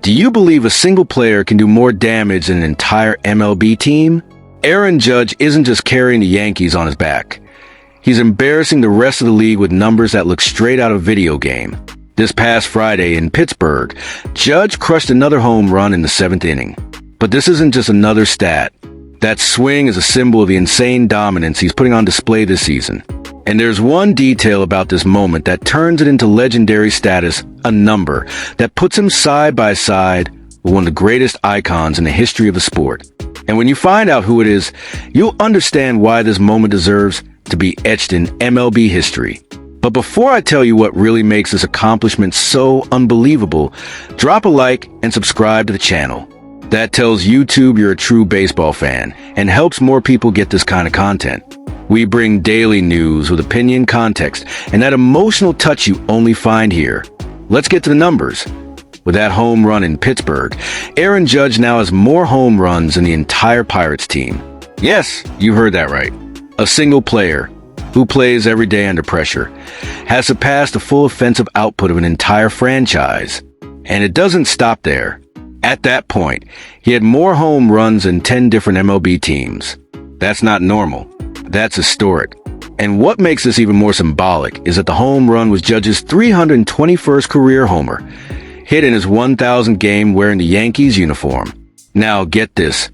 Do you believe a single player can do more damage than an entire MLB team? Aaron Judge isn't just carrying the Yankees on his back. He's embarrassing the rest of the league with numbers that look straight out of a video game. This past Friday in Pittsburgh, Judge crushed another home run in the 7th inning. But this isn't just another stat. That swing is a symbol of the insane dominance he's putting on display this season. And there's one detail about this moment that turns it into legendary status, a number that puts him side by side with one of the greatest icons in the history of the sport. And when you find out who it is, you'll understand why this moment deserves to be etched in MLB history. But before I tell you what really makes this accomplishment so unbelievable, drop a like and subscribe to the channel. That tells YouTube you're a true baseball fan and helps more people get this kind of content. We bring daily news with opinion, context, and that emotional touch you only find here. Let's get to the numbers. With that home run in Pittsburgh, Aaron Judge now has more home runs than the entire Pirates team. Yes, you heard that right. A single player, who plays every day under pressure, has surpassed the full offensive output of an entire franchise. And it doesn't stop there. At that point, he had more home runs than 10 different MLB teams. That's not normal. That's historic. And what makes this even more symbolic is that the home run was Judge's 321st career homer, hit in his 1,000th game wearing the Yankees uniform. Now get this.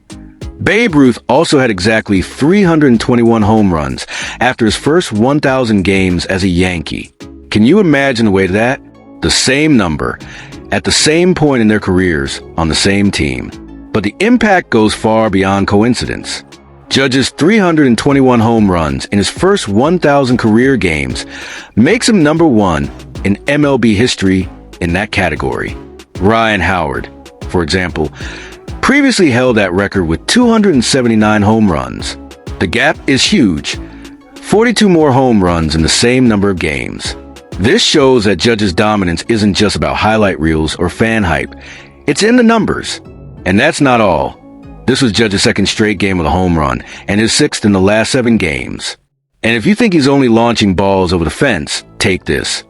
Babe Ruth also had exactly 321 home runs after his first 1,000 games as a Yankee. Can you imagine the weight of that? The same number, at the same point in their careers, on the same team. But the impact goes far beyond coincidence. Judge's 321 home runs in his first 1,000 career games makes him number one in MLB history in that category. Ryan Howard, for example, previously held that record with 279 home runs. The gap is huge. 42 more home runs in the same number of games. This shows that Judge's dominance isn't just about highlight reels or fan hype. It's in the numbers. And that's not all. This was Judge's second straight game with a home run, and his 6th in the last 7 games. And if you think he's only launching balls over the fence, take this.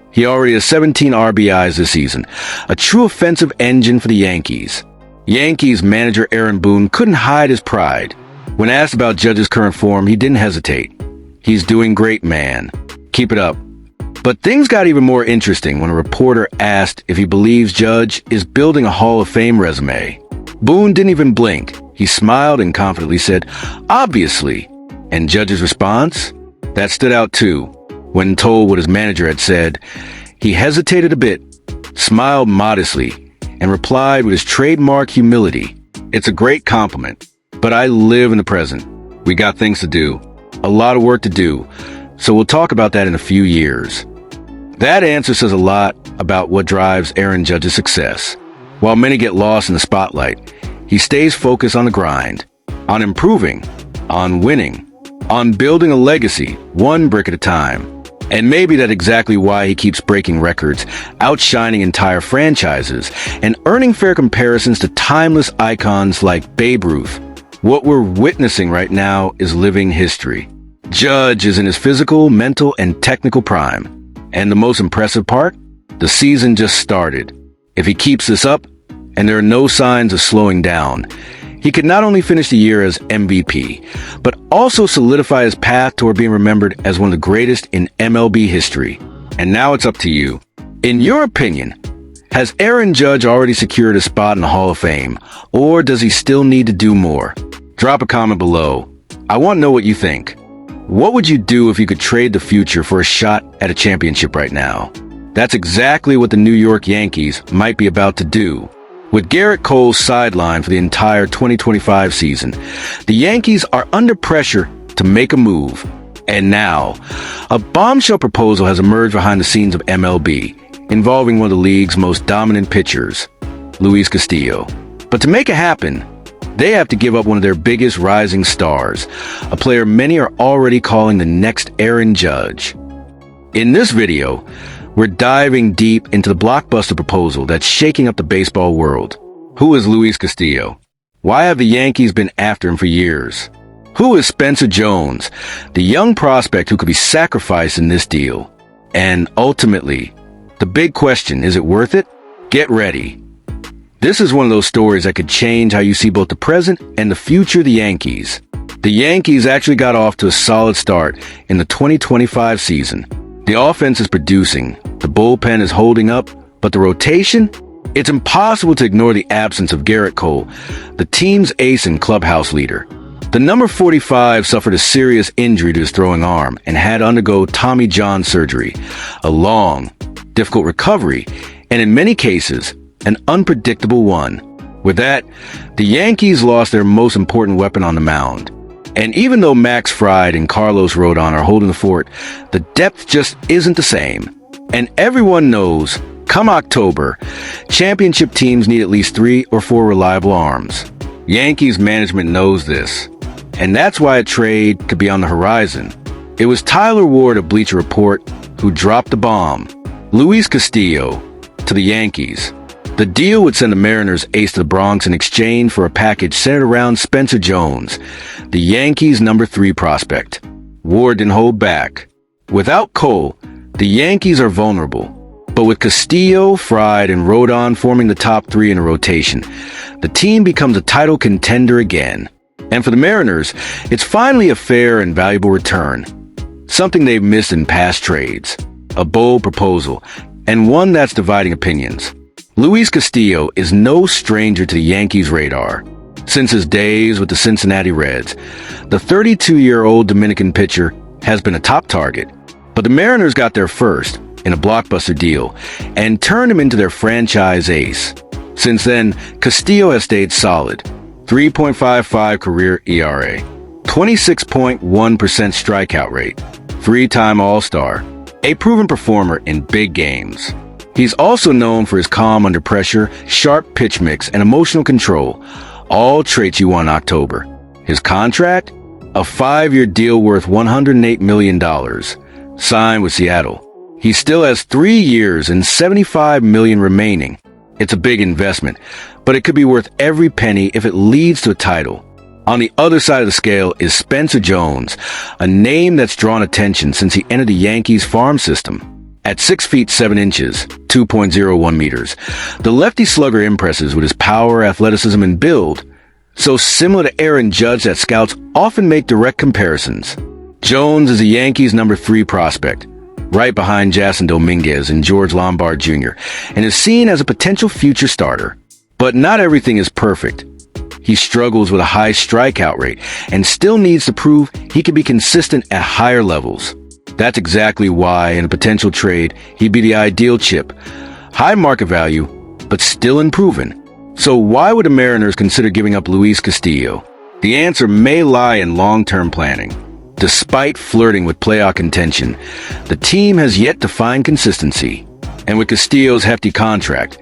He already has 17 RBIs this season, a true offensive engine for the Yankees. Yankees manager Aaron Boone couldn't hide his pride. When asked about Judge's current form, he didn't hesitate. He's doing great, man. Keep it up. But things got even more interesting when a reporter asked if he believes Judge is building a Hall of Fame resume. Boone didn't even blink. He smiled and confidently said, "Obviously." And Judge's response? That stood out too. When told what his manager had said, he hesitated a bit, smiled modestly, and replied with his trademark humility, "It's a great compliment, but I live in the present. We got things to do, a lot of work to do, so we'll talk about that in a few years." That answer says a lot about what drives Aaron Judge's success. While many get lost in the spotlight, he stays focused on the grind, on improving, on winning, on building a legacy, one brick at a time. And maybe that's exactly why he keeps breaking records, outshining entire franchises, and earning fair comparisons to timeless icons like Babe Ruth. What we're witnessing right now is living history. Judge is in his physical, mental, and technical prime. And the most impressive part? The season just started. If he keeps this up, and there are no signs of slowing down, he could not only finish the year as MVP, but also solidify his path toward being remembered as one of the greatest in MLB history. And now it's up to you. In your opinion, has Aaron Judge already secured a spot in the Hall of Fame, or does he still need to do more? Drop a comment below. I want to know what you think. What would you do if you could trade the future for a shot at a championship right now? That's exactly what the New York Yankees might be about to do. With Garrett Cole sidelined for the entire 2025 season, the Yankees are under pressure to make a move. And now, a bombshell proposal has emerged behind the scenes of MLB, involving one of the league's most dominant pitchers, Luis Castillo. But to make it happen, they have to give up one of their biggest rising stars, a player many are already calling the next Aaron Judge. In this video, we're diving deep into the Blockbuster proposal that's shaking up the baseball world. Who is Luis Castillo? Why have the Yankees been after him for years? Who is Spencer Jones, the young prospect who could be sacrificed in this deal? And ultimately, the big question, is it worth it? Get ready. This is one of those stories that could change how you see both the present and the future of the Yankees. The Yankees actually got off to a solid start in the 2025 season. The offense is producing, the bullpen is holding up, but the rotation? It's impossible to ignore the absence of Garrett Cole, the team's ace and clubhouse leader. The number 45 suffered a serious injury to his throwing arm and had to undergo Tommy John surgery, a long, difficult recovery, and in many cases, an unpredictable one. With that, the Yankees lost their most important weapon on the mound. And even though Max Fried and Carlos Rodon are holding the fort, the depth just isn't the same. And everyone knows, come October, championship teams need at least 3 or 4 reliable arms. Yankees management knows this. And that's why a trade could be on the horizon. It was Tyler Ward of Bleacher Report who dropped the bomb. Luis Castillo to the Yankees. The deal would send the Mariners ace to the Bronx in exchange for a package centered around Spencer Jones, the Yankees' number 3 prospect. Ward didn't hold back. Without Cole, the Yankees are vulnerable. But with Castillo, Fried, and Rodon forming the top 3 in a rotation, the team becomes a title contender again. And for the Mariners, it's finally a fair and valuable return. Something they've missed in past trades. A bold proposal, and one that's dividing opinions. Luis Castillo is no stranger to the Yankees' radar. Since his days with the Cincinnati Reds, the 32-year-old Dominican pitcher has been a top target. But the Mariners got there first, in a blockbuster deal, and turned him into their franchise ace. Since then, Castillo has stayed solid. 3.55 career ERA, 26.1% strikeout rate, 3-time All-Star, a proven performer in big games. He's also known for his calm under pressure, sharp pitch mix, and emotional control, all traits you want in October. His contract? A 5-year deal worth $108 million, signed with Seattle. He still has 3 years and $75 million remaining. It's a big investment, but it could be worth every penny if it leads to a title. On the other side of the scale is Spencer Jones, a name that's drawn attention since he entered the Yankees farm system. At 6 feet 7 inches, 2.01 meters, the lefty slugger impresses with his power, athleticism, and build. So similar to Aaron Judge that scouts often make direct comparisons. Jones is the Yankees' number 3 prospect, right behind Jason Dominguez and George Lombard Jr., and is seen as a potential future starter. But not everything is perfect. He struggles with a high strikeout rate and still needs to prove he can be consistent at higher levels. That's exactly why, in a potential trade, he'd be the ideal chip. High market value, but still unproven. So why would the Mariners consider giving up Luis Castillo? The answer may lie in long-term planning. Despite flirting with playoff contention, the team has yet to find consistency. And with Castillo's hefty contract,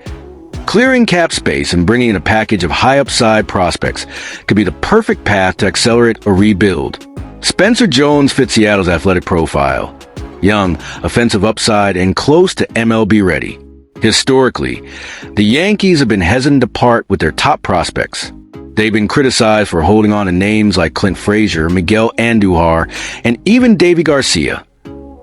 clearing cap space and bringing in a package of high-upside prospects could be the perfect path to accelerate a rebuild. Spencer Jones fits Seattle's athletic profile. Young, offensive upside, and close to MLB ready. Historically, the Yankees have been hesitant to part with their top prospects. They've been criticized for holding on to names like Clint Frazier, Miguel Andujar, and even Davy Garcia.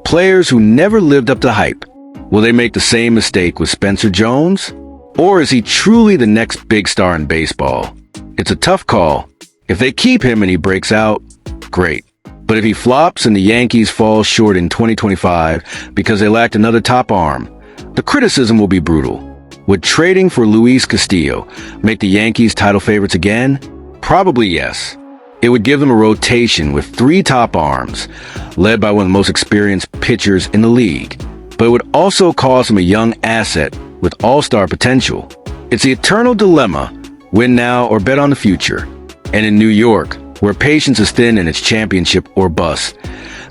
Players who never lived up to the hype. Will they make the same mistake with Spencer Jones? Or is he truly the next big star in baseball? It's a tough call. If they keep him and he breaks out, great. But if he flops and the Yankees fall short in 2025 because they lacked another top arm, the criticism will be brutal. Would trading for Luis Castillo make the Yankees title favorites again? Probably yes. It would give them a rotation with 3 top arms, led by one of the most experienced pitchers in the league. But it would also cost them a young asset with all-star potential. It's the eternal dilemma, win now or bet on the future. And in New York, where patience is thin and it's championship or bust,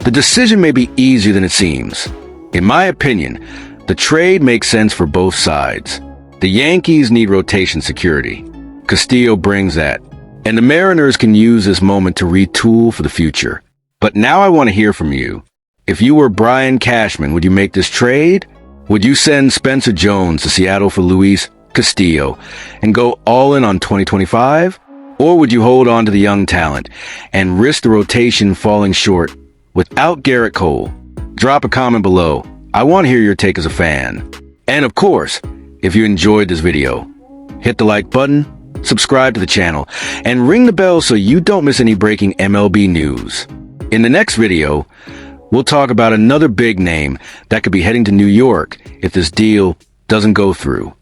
the decision may be easier than it seems. In my opinion, the trade makes sense for both sides. The Yankees need rotation security. Castillo brings that. And the Mariners can use this moment to retool for the future. But now I want to hear from you. If you were Brian Cashman, would you make this trade? Would you send Spencer Jones to Seattle for Luis Castillo and go all in on 2025? Or would you hold on to the young talent and risk the rotation falling short without Garrett Cole? Drop a comment below. I want to hear your take as a fan. And of course, if you enjoyed this video, hit the like button, subscribe to the channel, and ring the bell so you don't miss any breaking MLB news. In the next video, we'll talk about another big name that could be heading to New York if this deal doesn't go through.